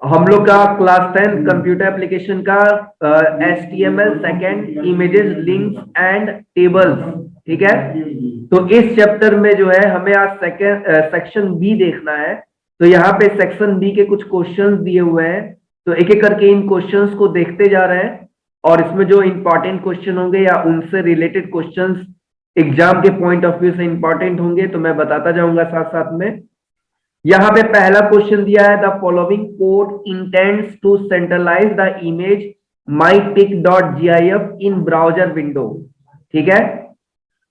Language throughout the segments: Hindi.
हम लोग का क्लास 10 कंप्यूटर एप्लीकेशन का HTML second images links and tables, ठीक है। तो इस चैप्टर में जो है हमें आज सेकंड सेक्शन बी देखना है। तो यहाँ पे सेक्शन बी के कुछ क्वेश्चंस दिए हुए हैं, तो एक एक करके इन क्वेश्चंस को देखते जा रहे हैं। और इसमें जो इंपॉर्टेंट क्वेश्चन होंगे या उनसे रिलेटेड क्वेश्चंस एग्जाम के पॉइंट ऑफ व्यू से इंपॉर्टेंट होंगे तो मैं बताता जाऊंगा साथ साथ में। यहाँ पे पहला क्वेश्चन दिया है, the following code intends to centralise the image mypic.gif in browser window, ठीक है।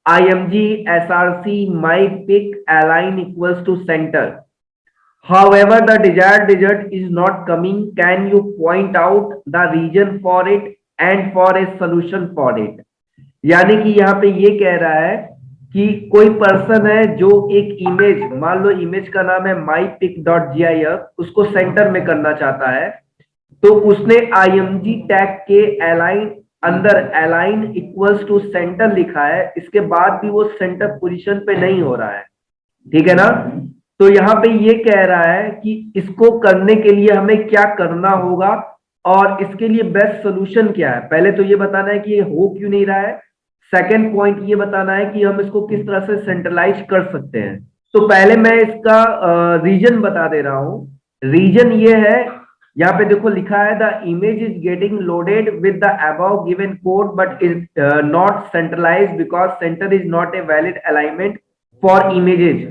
img src mypic align equals to center. However, the desired result is not coming. Can you point out the reason for it and for a solution for it? यानी कि यहाँ पे ये कह रहा है कि कोई पर्सन है जो एक इमेज, मान लो इमेज का नाम है mypic.gif, उसको सेंटर में करना चाहता है। तो उसने img टैग के अलाइन अंदर अलाइन इक्वल्स टू सेंटर लिखा है, इसके बाद भी वो सेंटर पोजीशन पे नहीं हो रहा है, ठीक है ना। तो यहाँ पे ये कह रहा है कि इसको करने के लिए हमें क्या करना होगा और इसके लिए बेस्ट सोल्यूशन क्या है। पहले तो ये बताना है कि ये हो क्यों नहीं रहा है। सेकंड पॉइंट ये बताना है कि हम इसको किस तरह से सेंट्रलाइज कर सकते हैं। तो पहले मैं इसका रीजन बता दे रहा हूं। रीजन ये है, यहाँ पे देखो लिखा है, the image is getting loaded with the above given code but is not centralised because centre is not a valid alignment for images.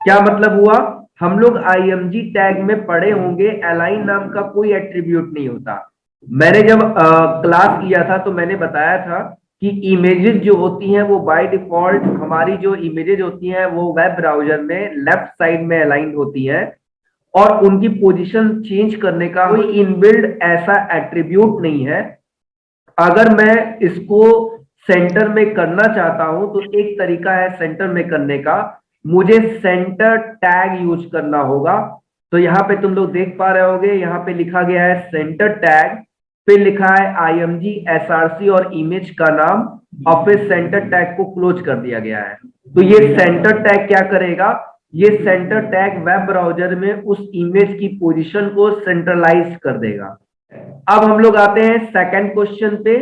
क्या मतलब हुआ, हम लोग img टैग में पढ़े होंगे अलाइन नाम का कोई एट्रीब्यूट नहीं होता। मैंने जब क्लास किया था तो मैंने बताया था कि इमेजेस जो होती हैं वो बाय डिफॉल्ट, हमारी जो इमेजेस होती हैं वो वेब ब्राउजर में लेफ्ट साइड में अलाइंड होती हैं और उनकी पोजीशन चेंज करने का कोई इनबिल्ड ऐसा एट्रीब्यूट नहीं है। अगर मैं इसको सेंटर में करना चाहता हूं तो एक तरीका है सेंटर में करने का, मुझे सेंटर टैग यूज करना होगा। तो यहाँ पे तुम लोग देख पा रहे होगे, यहाँ पे लिखा गया है सेंटर टैग, फिर लिखा है img src और इमेज का नाम, और फिर सेंटर टैग को क्लोज कर दिया गया है। तो ये सेंटर टैग क्या करेगा, ये सेंटर टैग वेब ब्राउजर में उस इमेज की पोजीशन को सेंट्रलाइज कर देगा। अब हम लोग आते हैं सेकंड क्वेश्चन पे।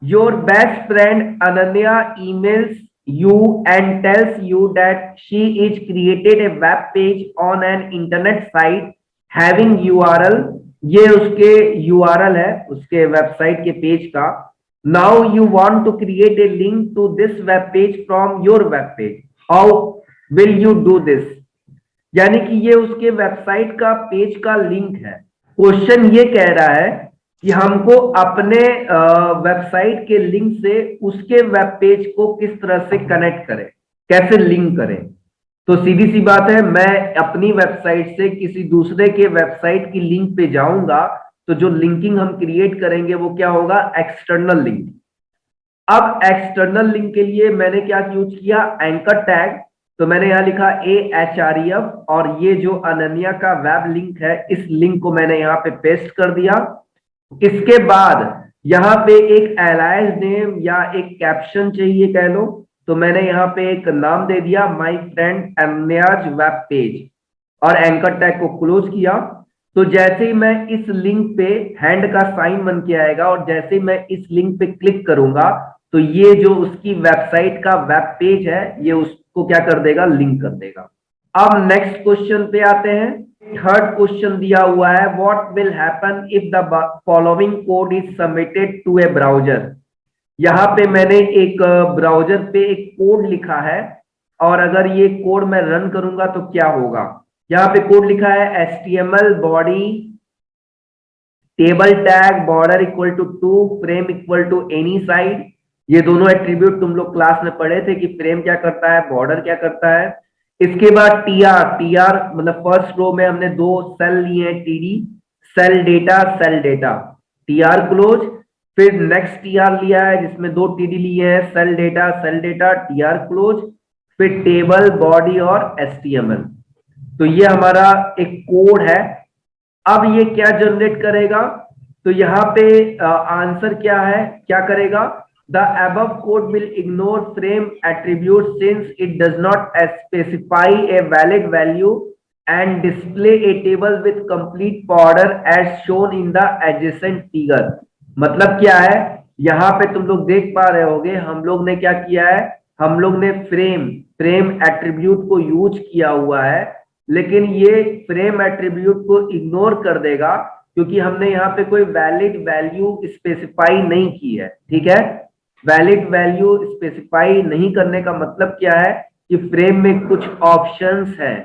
Your best friend Ananya emails you and tells you that she is created a web page on an internet site having URL, ये उसके URL है उसके वेबसाइट के पेज का। Now you want to create a link to this web page from your web page. How will you do this? यानी कि ये उसके वेबसाइट का पेज का लिंक है। क्वेश्चन ये कह रहा है कि हमको अपने वेबसाइट के लिंक से उसके वेब पेज को किस तरह से कनेक्ट करें, कैसे लिंक करें। तो सीधी सी बात है, मैं अपनी वेबसाइट से किसी दूसरे के वेबसाइट की लिंक पे जाऊंगा तो जो लिंकिंग हम क्रिएट करेंगे वो क्या होगा, एक्सटर्नल लिंक। अब एक्सटर्नल लिंक के लिए मैंने क्या यूज किया, एंकर टैग। तो मैंने यहां लिखा AHREF और ये जो अनन्या का वेब लिंक है इस लिंक को मैंने यहाँ पे पेस्ट कर दिया। इसके बाद यहाँ पे एक एलाइज नेम या एक कैप्शन चाहिए कह लो, तो मैंने यहाँ पे एक नाम दे दिया माय फ्रेंड अनन्याज वेब पेज और एंकर टैग को क्लोज किया। तो जैसे ही मैं इस लिंक पे हैंड का साइन बन के आएगा और जैसे ही मैं इस लिंक पे क्लिक करूंगा तो ये जो उसकी वेबसाइट का वेब पेज है ये उसको क्या कर देगा, लिंक कर देगा। अब नेक्स्ट क्वेश्चन पे आते हैं। थर्ड क्वेश्चन दिया हुआ है, what will happen if the following code is submitted to a browser. यहाँ पे मैंने एक ब्राउजर पे एक कोड लिखा है और अगर ये कोड मैं रन करूंगा तो क्या होगा। यहाँ पे कोड लिखा है HTML body table tag border equal to 2 frame equal to any side. ये दोनों एट्रीब्यूट तुम लोग क्लास में पढ़े थे कि फ्रेम क्या करता है, बॉर्डर क्या करता है। इसके बाद TR मतलब फर्स्ट रो में हमने दो सेल लिए हैं, TD cell data TR close. फिर नेक्स्ट TR लिया है जिसमें दो TD लिए हैं, सेल डेटा TR क्लोज। फिर टेबल बॉडी और HTML। तो ये हमारा एक कोड है। अब ये क्या जनरेट करेगा, तो यहाँ पे आंसर क्या है, क्या करेगा, the above code will ignore frame attribute since it does not specify a valid value and display a table with complete border as shown in the adjacent figure। मतलब क्या है, यहाँ पे तुम लोग देख पा रहे होगे हम लोग ने क्या किया है, हम लोग ने फ्रेम एट्रीब्यूट को यूज किया हुआ है, लेकिन ये फ्रेम एट्रीब्यूट को इग्नोर कर देगा क्योंकि हमने यहाँ पे कोई वैलिड वैल्यू स्पेसिफाई नहीं की है। ठीक है, वैलिड वैल्यू स्पेसिफाई नहीं करने का मतलब क्या है कि फ्रेम में कुछ ऑप्शंस हैं,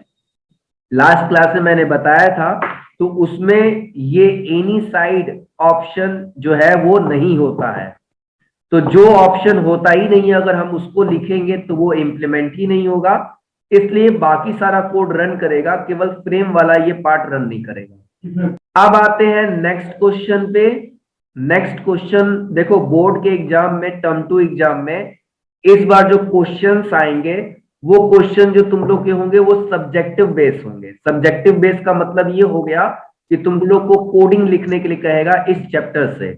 लास्ट क्लास में मैंने बताया था, तो उसमें ये एनी साइड ऑप्शन जो है वो नहीं होता है। तो जो ऑप्शन होता ही नहीं है अगर हम उसको लिखेंगे तो वो इम्प्लीमेंट ही नहीं होगा, इसलिए बाकी सारा कोड रन करेगा, केवल फ्रेम वाला ये पार्ट रन नहीं करेगा। अब आते हैं नेक्स्ट क्वेश्चन पे। नेक्स्ट क्वेश्चन देखो, बोर्ड के एग्जाम में, टर्म 2 एग्जाम में इस बार जो क्वेश्चंस आएंगे वो क्वेश्चन जो तुम लोग के होंगे वो सब्जेक्टिव बेस होंगे। सब्जेक्टिव बेस का मतलब ये हो गया कि तुम लोग को कोडिंग लिखने के लिए कहेगा इस चैप्टर से,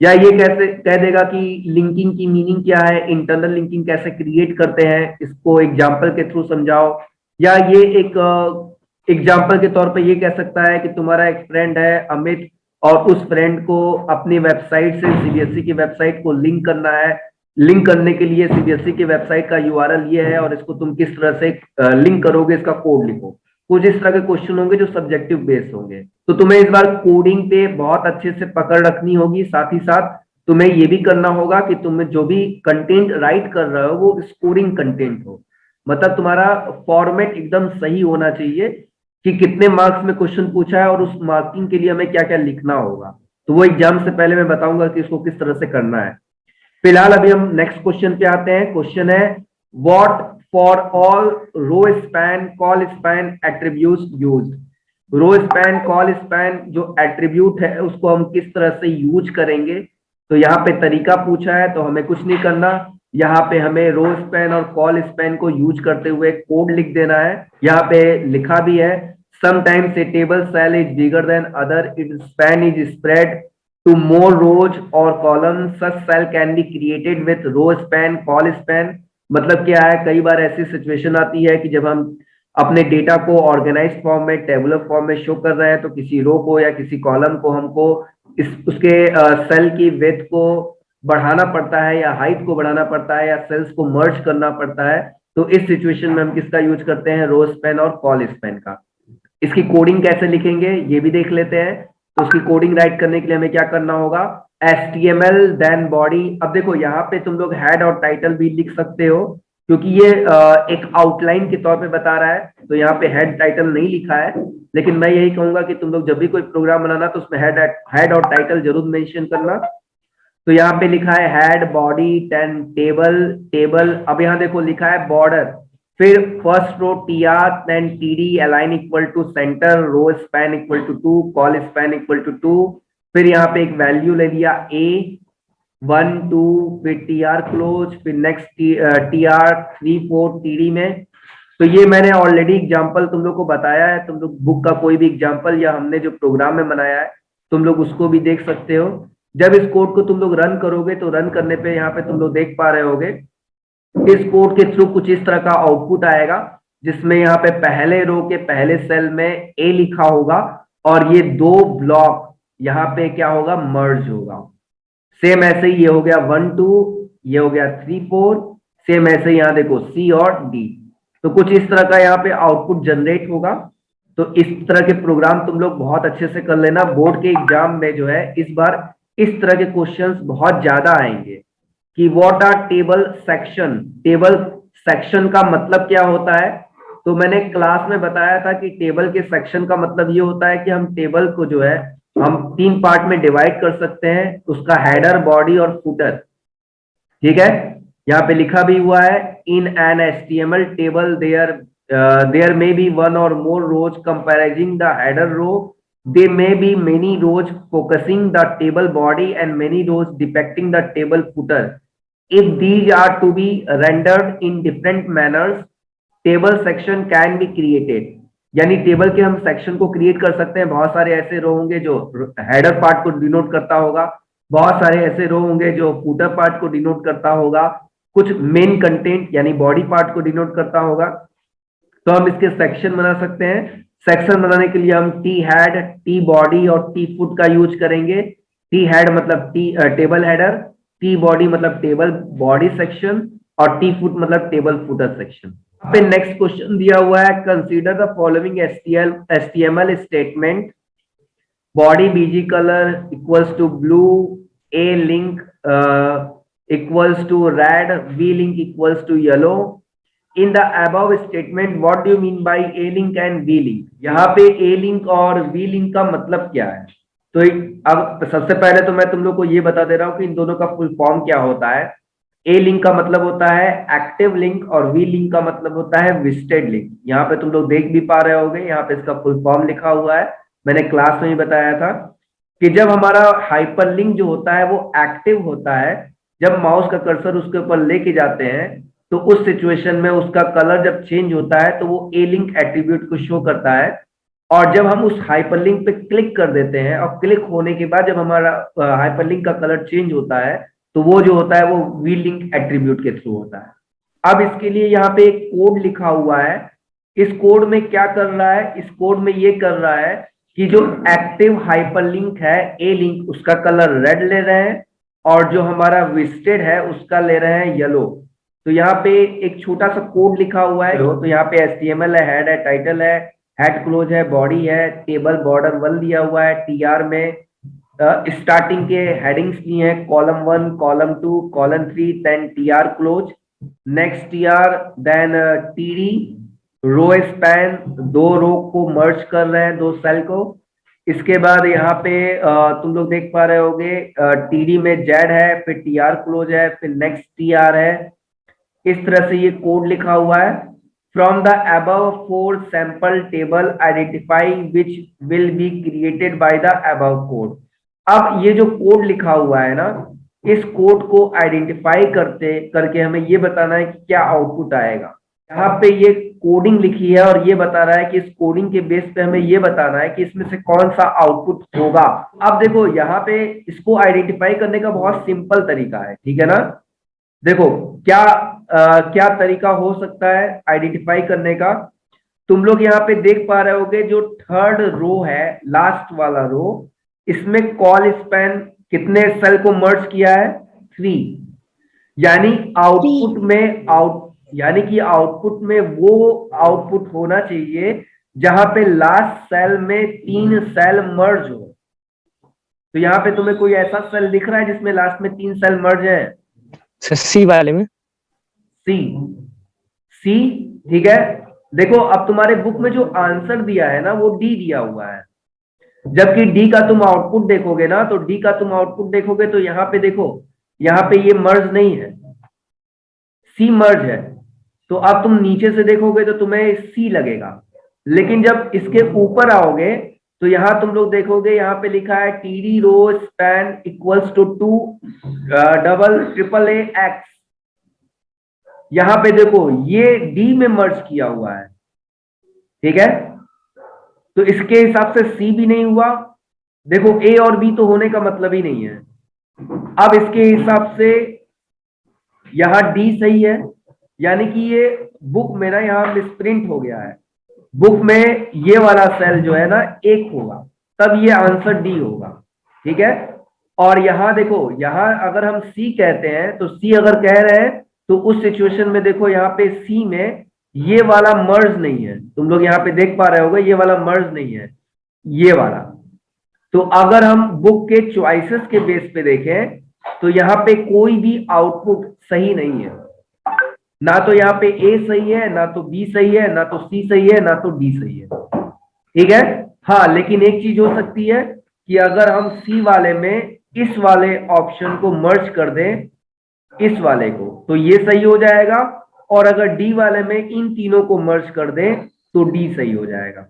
या ये कैसे कह देगा कि लिंकिंग की मीनिंग क्या है, इंटरनल लिंकिंग कैसे क्रिएट करते हैं, इसको एग्जाम्पल के थ्रू समझाओ, या ये एक एग्जाम्पल के तौर पे ये कह सकता है कि तुम्हारा एक फ्रेंड है अमित और उस फ्रेंड को अपनी वेबसाइट से सीबीएसई की वेबसाइट को लिंक करना है, लिंक करने के लिए सीबीएसई की वेबसाइट का यूआरएल ये है और इसको तुम किस तरह से लिंक करोगे, इसका कोड लिखो। कुछ इस तरह के क्वेश्चन होंगे जो सब्जेक्टिव बेस होंगे। तो तुम्हें इस बार कोडिंग पे बहुत अच्छे से पकड़ रखनी होगी, साथ ही साथ तुम्हें ये भी करना होगा कि तुम जो भी कंटेंट राइट कर रहे हो वो स्कोरिंग कंटेंट हो, मतलब तुम्हारा फॉर्मेट एकदम सही होना चाहिए कि कितने मार्क्स में क्वेश्चन पूछा है और उस मार्किंग के लिए हमें क्या क्या लिखना होगा। तो वो एग्जाम से पहले मैं बताऊंगा कि इसको किस तरह से करना है। फिलहाल अभी हम नेक्स्ट क्वेश्चन पे आते हैं। क्वेश्चन है what for all row span col span attributes used. Row span col span जो एट्रीब्यूट है उसको हम किस तरह से यूज करेंगे। तो यहाँ पे तरीका पूछा है, तो हमें कुछ नहीं करना, यहाँ पे हमें रो स्पैन और कॉल स्पैन को यूज करते हुए कोड लिख देना है। यहाँ पे लिखा भी है sometimes a table cell is bigger than other, it's span is spread to more rows or columns, such cell can be created with row span call span। मतलब क्या है, कई बार ऐसी सिचुएशन आती है कि जब हम अपने डेटा को ऑर्गेनाइज फॉर्म में, टेबुलर फॉर्म में शो कर रहे हैं, तो किसी रो को या किसी कॉलम को हमको उसके सेल की विड्थ को बढ़ाना पड़ता है या हाइट को बढ़ाना पड़ता है या सेल्स को मर्ज करना पड़ता है। तो इस सिचुएशन में हम किसका यूज करते हैं, रो स्पैन और कॉल स्पैन का। इसकी कोडिंग कैसे लिखेंगे ये भी देख लेते हैं। तो उसकी कोडिंग राइट करने के लिए हमें क्या करना होगा, HTML देन बॉडी। अब देखो यहाँ पे तुम लोग हेड और टाइटल भी लिख सकते हो, क्योंकि ये एक आउटलाइन के तौर पे बता रहा है, तो यहाँ पे हेड टाइटल नहीं लिखा है, लेकिन मैं यही कहूंगा कि तुम लोग जब भी कोई प्रोग्राम बनाना तो उसमें हेड और टाइटल जरूर मेंशन करना। तो यहाँ पे लिखा है हेड बॉडी टेन टेबल। अब यहाँ देखो लिखा है बॉर्डर, फिर first row tr then td align equal to centre, row span equal to 2, col span equal to 2, फिर यहाँ पे एक वैल्यू ले लिया a 1 2, फिर tr क्लोज, फिर नेक्स्ट tr 3 4 td में। तो ये मैंने ऑलरेडी एग्जांपल तुम लोग को बताया है, तुम लोग बुक का कोई भी एग्जांपल या हमने जो प्रोग्राम में बनाया है तुम लोग उसको भी देख सकते हो। जब इस कोड को तुम लोग रन करोगे तो रन करने पे यहाँ पे तुम लोग देख पा रहे होगे इस कोड के थ्रू कुछ इस तरह का आउटपुट आएगा, जिसमें यहाँ पे पहले रो के पहले सेल में ए लिखा होगा और ये दो ब्लॉक यहाँ पे क्या होगा, मर्ज होगा। सेम ऐसे ही ये हो गया 1 2, ये हो गया 3 4, सेम ऐसे यहाँ देखो सी और डी। तो कुछ इस तरह का यहाँ पे आउटपुट जनरेट होगा। तो इस तरह के प्रोग्राम तुम लोग बहुत अच्छे से कर लेना। बोर्ड के एग्जाम में जो है इस बार इस तरह के क्वेश्चंस बहुत ज्यादा आएंगे कि what are table section. Table section का मतलब क्या होता है, तो मैंने क्लास में बताया था कि टेबल के सेक्शन का मतलब ये होता है कि हम टेबल को जो है हम 3 पार्ट में डिवाइड कर सकते हैं, उसका हेडर, बॉडी और फुटर। ठीक है, यहाँ पे लिखा भी हुआ है in an HTML table there may be 1 or more rows comprising the header row, they may be many rows focusing the table body and many rows depicting the table footer. If these are to be rendered in different manners, table section can be created। यानी टेबल के हम सेक्शन को क्रिएट कर सकते हैं। बहुत सारे ऐसे रो होंगे जो हेडर पार्ट को डिनोट करता होगा, बहुत सारे ऐसे रो होंगे जो फूटर पार्ट को डिनोट करता होगा, कुछ मेन कंटेंट यानी बॉडी पार्ट को डिनोट करता होगा। तो हम इसके सेक्शन बना सकते हैं। सेक्शन बनाने के लिए हम टी हेड, टी बॉडी और टी फुट का यूज करेंगे। टी हेड मतलब टेबल हेडर, टी बॉडी मतलब टेबल बॉडी सेक्शन और टी फुट मतलब टेबल फुटर सेक्शन। यहाँ पे नेक्स्ट क्वेश्चन दिया हुआ है, consider the following HTML statement, body bg color equals to blue, a link equals to red, v link equals to yellow. In the above statement what do you mean by a link and v link? यहाँ पे a link और v link का मतलब क्या है? तो अब सबसे पहले तो मैं तुम लोग को ये बता दे रहा हूँ कि इन दोनों का फुल फॉर्म क्या होता है। ए लिंक का मतलब होता है एक्टिव लिंक और वी लिंक का मतलब होता है विजिटेड लिंक। यहाँ पे तुम लोग देख भी पा रहे होगे, यहाँ पे इसका फुल फॉर्म लिखा हुआ है, मैंने क्लास में ही बताया था कि जब हमारा हाइपरलिंक जो होता है वो एक्टिव होता है, जब माउस का कर्सर उसके ऊपर लेके जाते हैं तो उस सिचुएशन में उसका कलर जब चेंज होता है तो वो ए लिंक एट्रीब्यूट को शो करता है। और जब हम उस हाइपरलिंक पे क्लिक कर देते हैं और क्लिक होने के बाद जब हमारा हाइपरलिंक का कलर चेंज होता है तो वो जो होता है वो वी लिंक एट्रीब्यूट के थ्रू होता है। अब इसके लिए यहाँ पे एक कोड लिखा हुआ है। इस कोड में क्या कर रहा है, इस कोड में ये कर रहा है कि जो एक्टिव हाइपरलिंक है ए लिंक उसका कलर रेड ले रहे हैं और जो हमारा विजिटेड है उसका ले रहे हैं येलो। तो यहाँ पे एक छोटा सा कोड लिखा हुआ है। तो यहाँ पे HTML है, हेड है, टाइटल है, हेड क्लोज है, बॉडी है, टेबल बॉर्डर 1 दिया हुआ है, TR में स्टार्टिंग के हेडिंग्स दिए हैं, column 1, column 2, column 3, then TR close, next TR, then TD, row span, 2 row को मर्ज कर रहे हैं, 2 सेल को। इसके बाद यहाँ पे तुम लोग देख पा रहे होगे TD में जेड है, फिर TR क्लोज है, फिर नेक्स्ट TR है। इस तरह से ये कोड लिखा हुआ है। From the above 4 sample table identify which will be created by the above code। अब ये जो कोड लिखा हुआ है ना, इस कोड को आइडेंटिफाई करके हमें ये बताना है कि क्या आउटपुट आएगा। यहाँ पे ये कोडिंग लिखी है और ये बता रहा है कि इस कोडिंग के बेस पे हमें ये बताना है कि इसमें से कौन सा आउटपुट होगा। अब देखो यहाँ पे इसको आइडेंटिफाई करने का बहुत सिंपल तरीका है, ठीक है ना। देखो क्या तरीका हो सकता है आइडेंटिफाई करने का। तुम लोग यहाँ पे देख पा रहे होगे जो थर्ड रो है, लास्ट वाला रो, इसमें कॉल स्पैन कितने सेल को मर्ज किया है? 3। यानी आउटपुट में वो आउटपुट होना चाहिए जहां पे लास्ट सेल में 3 सेल मर्ज हो। तो यहाँ पे तुम्हें कोई ऐसा सेल दिख रहा है जिसमें लास्ट में 3 सेल मर्ज है? सी वाले में सी, ठीक है। देखो अब तुम्हारे बुक में जो आंसर दिया है ना वो डी दिया हुआ है, जबकि डी का तुम आउटपुट देखोगे ना तो डी का तुम आउटपुट देखोगे तो यहाँ पे देखो, यहाँ पे ये मर्ज नहीं है, सी मर्ज है। तो अब तुम नीचे से देखोगे तो तुम्हें सी लगेगा, लेकिन जब इसके ऊपर आओगे तो यहां तुम लोग देखोगे यहाँ पे लिखा है TD row span equals to 2 double triple A X. यहां पे देखो ये डी में मर्ज किया हुआ है, ठीक है। तो इसके हिसाब से सी भी नहीं हुआ। देखो ए और बी तो होने का मतलब ही नहीं है। अब इसके हिसाब से यहां डी सही है, यानी कि ये बुक में ना यहां मिसप्रिंट हो गया है। बुक में ये वाला सेल जो है ना 1 होगा, तब ये आंसर डी होगा, ठीक है। और यहां देखो, यहां अगर हम सी कहते हैं तो सी अगर कह रहे हैं तो उस सिचुएशन में देखो यहाँ पे सी में ये वाला मर्ज नहीं है। तुम लोग यहाँ पे देख पा रहे होगे ये वाला मर्ज नहीं है, ये वाला। तो अगर हम बुक के चॉइसेस के बेस पे देखें तो यहाँ पे कोई भी आउटपुट सही नहीं है। ना तो यहाँ पे ए सही है, ना तो बी सही है, ना तो सी सही है, ना तो डी सही है, ठीक है। हाँ, लेकिन एक चीज हो सकती है कि अगर हम सी वाले में इस वाले ऑप्शन को मर्ज कर दें, इस वाले को, तो ये सही हो जाएगा। और अगर डी वाले में इन तीनों को मर्ज कर दें तो डी सही हो जाएगा।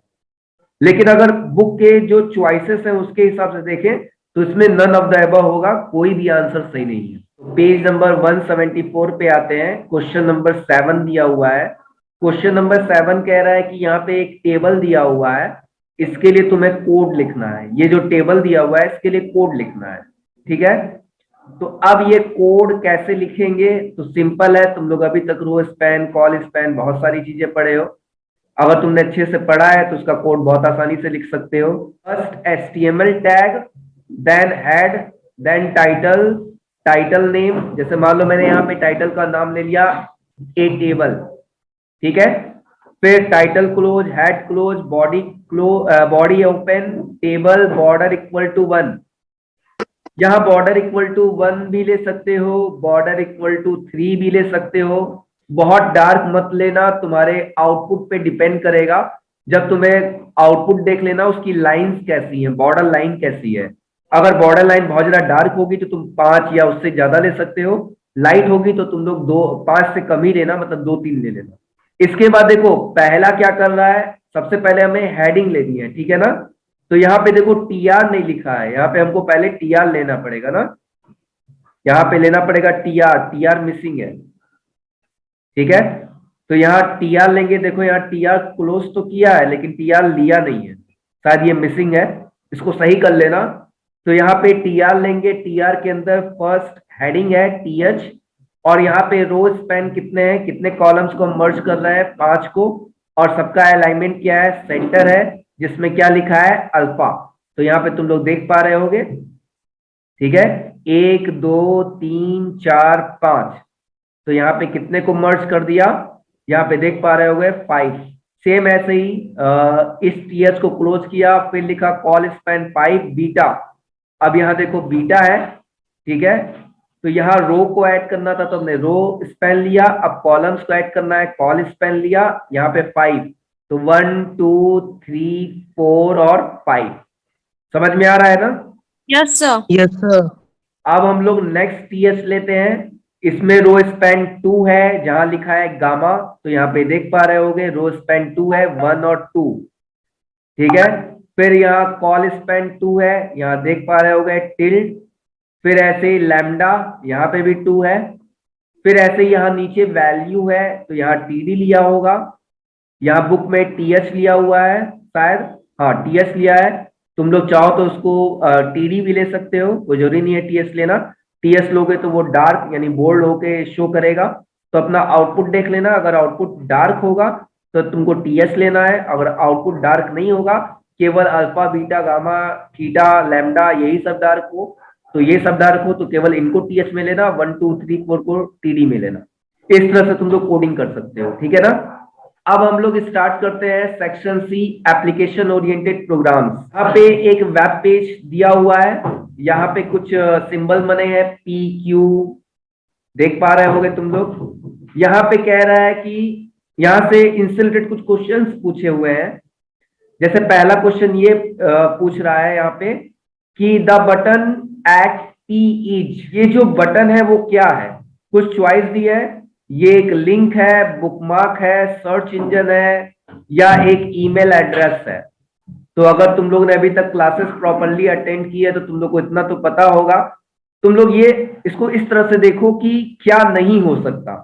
लेकिन अगर बुक के जो चॉइसेस हैं उसके हिसाब से देखें तो इसमें नन ऑफ द अबव होगा, कोई भी आंसर सही नहीं है। पेज नंबर 174 पे आते हैं। क्वेश्चन नंबर 7 दिया हुआ है। क्वेश्चन नंबर 7 कह रहा है कि यहाँ पे एक टेबल दिया हुआ है, इसके लिए तुम्हें कोड लिखना है। ये जो टेबल दिया हुआ है इसके लिए कोड लिखना है, ठीक है। तो अब ये कोड कैसे लिखेंगे? तो सिंपल है, तुम लोग अभी तक रो स्पैन, कॉल स्पैन, बहुत सारी चीजें पढ़े हो। अगर तुमने अच्छे से पढ़ा है तो उसका कोड बहुत आसानी से लिख सकते हो। First HTML tag, then head, then title, title name, जैसे मान लो मैंने यहाँ पे टाइटल का नाम ले लिया ए टेबल, ठीक है। फिर title close, head close, body close, body open, table border equal to 1। यहाँ बॉर्डर इक्वल टू 1 भी ले सकते हो, बॉर्डर इक्वल टू 3 भी ले सकते हो। बहुत डार्क मत लेना, तुम्हारे आउटपुट पे डिपेंड करेगा। जब तुम्हें आउटपुट देख लेना उसकी लाइंस कैसी हैं, बॉर्डर लाइन कैसी है। अगर बॉर्डर लाइन बहुत ज्यादा डार्क होगी तो तुम 5 या उससे ज्यादा ले सकते हो, लाइट होगी तो तुम लोग 5 से कम ही लेना, मतलब 2-3 ले लेना। इसके बाद देखो पहला क्या कर रहा है, सबसे पहले हमें हेडिंग लेनी है, ठीक है ना। तो यहाँ पे देखो TR नहीं लिखा है, यहाँ पे हमको पहले TR लेना पड़ेगा ना, यहाँ पे लेना पड़ेगा TR, TR मिसिंग है, ठीक है। तो यहाँ TR लेंगे, देखो यहाँ TR क्लोज तो किया है लेकिन TR लिया नहीं है, शायद ये मिसिंग है, इसको सही कर लेना। तो यहाँ पे TR लेंगे, TR के अंदर फर्स्ट हेडिंग है TH, और यहाँ पे रो स्पैन कितने हैं, कितने कॉलम्स को हम मर्ज कर रहे हैं, 5 को, और सबका अलाइनमेंट क्या है, सेंटर है, जिसमें क्या लिखा है, अल्फा। तो यहाँ पे तुम लोग देख पा रहे होगे, ठीक है, 1 2 3 4 5। तो यहाँ पे कितने को मर्ज कर दिया, यहाँ पे देख पा रहे होगे 5। सेम ऐसे ही इस TH को क्लोज किया, फिर लिखा कॉल स्पैन 5 बीटा। अब यहाँ देखो बीटा है, ठीक है। तो यहाँ रो को ऐड करना था तो हमने रो स्पैन लिया, अब कॉलम्स को ऐड करना है, कॉल स्पैन लिया, यहाँ पे 5। तो 1 2 3 4 और 5। समझ में आ रहा है ना। Yes sir. Yes sir. अब हम लोग नेक्स्ट TH लेते हैं, इसमें रो स्पैन 2 है, जहां लिखा है गामा, तो यहाँ पे देख पा रहे होगे रो स्पैन 2 है, 1 और 2, ठीक है। फिर यहाँ कॉल स्पैन 2 है, यहाँ देख पा रहे होगे टिल्ड। फिर ऐसे ही लैम्डा, यहाँ पे भी 2 है। फिर ऐसे ही यहाँ नीचे वैल्यू है, तो यहाँ TD लिया होगा, यहाँ बुक में TH लिया हुआ है शायद, हाँ TH लिया है। तुम लोग चाहो तो उसको TD भी ले सकते हो, कोई जरूरी नहीं है TH लेना। TH लोगे तो वो डार्क यानी बोल्ड होके शो करेगा। तो अपना आउटपुट देख लेना, अगर आउटपुट डार्क होगा तो तुमको TH लेना है, अगर आउटपुट डार्क नहीं होगा, केवल alpha beta gamma theta lambda यही सब डार्क हो, तो ये सब डार्क हो तो केवल इनको TH में लेना, 1 2 3 4 को TD में लेना। इस तरह से तुम लोग कोडिंग कर सकते हो, ठीक है ना। अब हम लोग स्टार्ट करते हैं section C, application oriented programs. यहाँ पे एक वेब पेज दिया हुआ है, यहाँ पे कुछ सिंबल बने हैं PQ, देख पा रहे होगे तुम लोग। यहाँ पे कह रहा है कि यहाँ से इनसे रिलेटेड कुछ क्वेश्चंस पूछे हुए हैं। जैसे पहला क्वेश्चन ये पूछ रहा है यहाँ पे कि the button at P is, ये जो बटन है वो क्या है। कुछ चॉइस दी है, ये एक लिंक है, बुकमार्क है, सर्च इंजन है, या एक ईमेल एड्रेस है। तो अगर तुम लोग ने अभी तक क्लासेस प्रॉपरली अटेंड की है तो तुम लोग को इतना तो पता होगा। तुम लोग ये इसको इस तरह से देखो कि क्या नहीं हो सकता।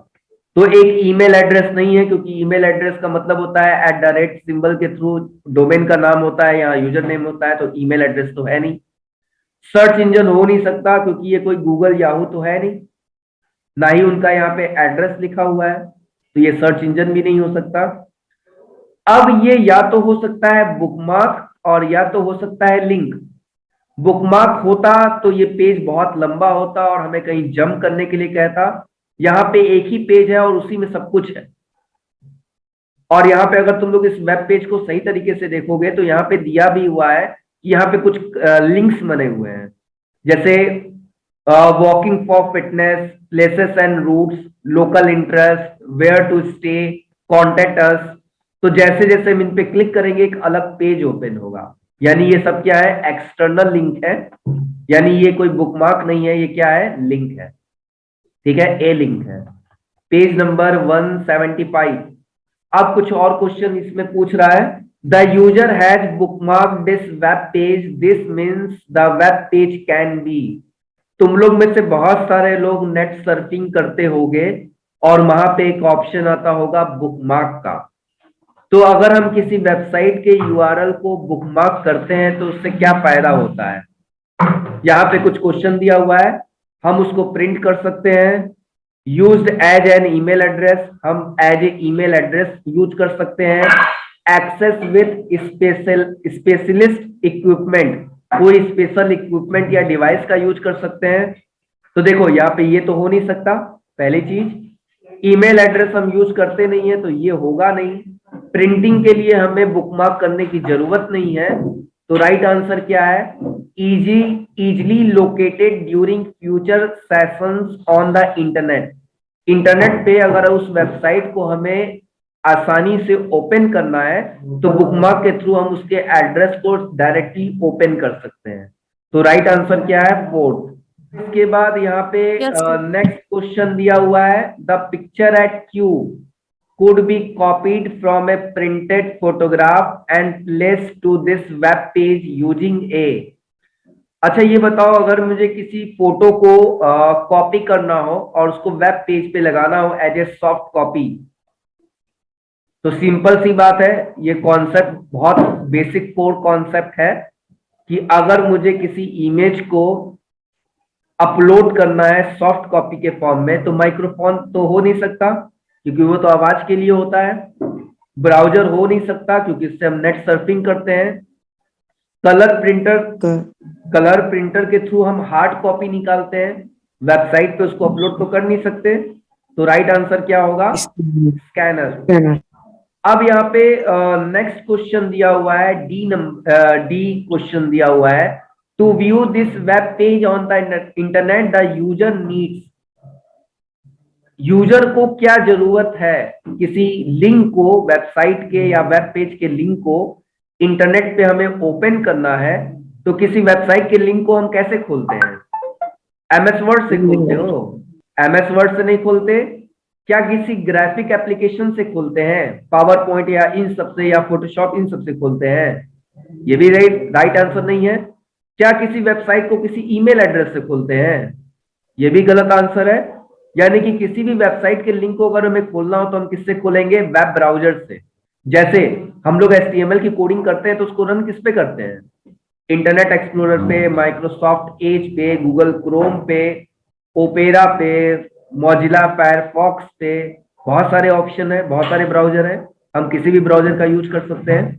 तो एक ईमेल एड्रेस नहीं है, क्योंकि ईमेल एड्रेस का मतलब होता है @ सिंबल के थ्रू डोमेन का नाम होता है या यूजर नेम होता है, तो ईमेल एड्रेस तो है नहीं। सर्च इंजन हो नहीं सकता क्योंकि ये कोई गूगल याहू तो है नहीं, ना ही उनका यहाँ पे एड्रेस लिखा हुआ है, तो ये सर्च इंजन भी नहीं हो सकता। अब ये या तो हो सकता है बुकमार्क और या तो हो सकता है लिंक। बुकमार्क होता तो ये पेज बहुत लंबा होता और हमें कहीं जंप करने के लिए कहता। यहाँ पे एक ही पेज है और उसी में सब कुछ है। और यहाँ पे अगर तुम लोग इस वेब पेज को सही तरीके से देखोगे तो यहाँ पे दिया भी हुआ है कि यहाँ पे कुछ लिंक्स बने हुए हैं, जैसे walking for fitness, places and routes, local interest, where to stay, contact us. तो जैसे जैसे हम इन पे क्लिक करेंगे एक अलग पेज ओपन होगा, यानी ये सब क्या है, एक्सटर्नल लिंक है, यानी ये कोई बुकमार्क नहीं है, ये क्या है, लिंक है, ठीक है, ए लिंक है। Page number 175। अब कुछ और क्वेश्चन इसमें पूछ रहा है, the user has bookmark this web page, this means the web page can be. तुम लोग में से बहुत सारे लोग नेट सर्फिंग करते होंगे और वहां पे एक ऑप्शन आता होगा बुकमार्क का। तो अगर हम किसी वेबसाइट के URL को बुकमार्क करते हैं तो उससे क्या फायदा होता है। यहाँ पे कुछ क्वेश्चन दिया हुआ है, हम उसको प्रिंट कर सकते हैं used as an email address, हम as a email address use कर सकते हैं। एक्सेस विथ स्पेशलिस्ट इक्विपमेंट, कोई स्पेशल इक्विपमेंट या डिवाइस का यूज कर सकते हैं। तो देखो यहाँ पे ये तो हो नहीं सकता, पहली चीज। ईमेल एड्रेस हम यूज करते नहीं है तो ये होगा नहीं। प्रिंटिंग के लिए हमें बुकमार्क करने की जरूरत नहीं है, तो राइट आंसर क्या है? Easily located during future sessions on the internet. Internet पे अगर उस वेबसाइट को हमें आसानी से ओपन करना है तो बुकमार्क के थ्रू हम उसके एड्रेस को डायरेक्टली ओपन कर सकते हैं। तो राइट आंसर क्या है? फोर्थ। इसके बाद यहाँ पे Yes, sir. नेक्स्ट क्वेश्चन दिया हुआ है, the picture at Q could be copied from a printed photograph and placed to this web page using a। अच्छा ये बताओ, अगर मुझे किसी फोटो को कॉपी करना हो और उसको वेब पेज पे लगाना हो एज ए सॉफ्ट कॉपी, तो सिंपल सी बात है, ये कॉन्सेप्ट बहुत बेसिक कोर कॉन्सेप्ट है कि अगर मुझे किसी इमेज को अपलोड करना है सॉफ्ट कॉपी के फॉर्म में, तो माइक्रोफोन तो हो नहीं सकता क्योंकि वो तो आवाज के लिए होता है। ब्राउजर हो नहीं सकता क्योंकि इससे हम नेट सर्फिंग करते हैं। कलर प्रिंटर के थ्रू हम हार्ड कॉपी निकालते हैं, वेबसाइट पे उसको अपलोड तो कर नहीं सकते। तो राइट आंसर क्या होगा? स्कैनर। अब यहाँ पे नेक्स्ट क्वेश्चन दिया हुआ है, डी क्वेश्चन दिया हुआ है, to view this web page on the internet the user needs. User को क्या जरूरत है किसी लिंक को, वेबसाइट के या वेब पेज के लिंक को इंटरनेट पे हमें ओपन करना है, तो किसी वेबसाइट के लिंक को हम कैसे खोलते हैं? एमएस वर्ड से खोलते हो? एमएस वर्ड से नहीं खोलते। क्या किसी ग्राफिक एप्लीकेशन से खोलते हैं? पावर पॉइंट या इन सबसे, या फोटोशॉप, इन सबसे खोलते हैं? ये भी राइट आंसर नहीं है। क्या किसी वेबसाइट को किसी ईमेल एड्रेस से खोलते हैं? ये भी गलत आंसर है। यानी कि किसी भी वेबसाइट के लिंक को अगर हमें खोलना हो तो हम किससे खोलेंगे? वेब ब्राउजर से। जैसे हम लोग HTML की कोडिंग करते हैं तो उसको रन किस पे करते हैं? इंटरनेट एक्सप्लोरर पे, माइक्रोसॉफ्ट एज पे, गूगल क्रोम पे, ओपेरा पे, मॉजिला फायरफॉक्स पे। बहुत सारे ऑप्शन है, बहुत सारे ब्राउजर हैं, हम किसी भी ब्राउजर का यूज कर सकते हैं।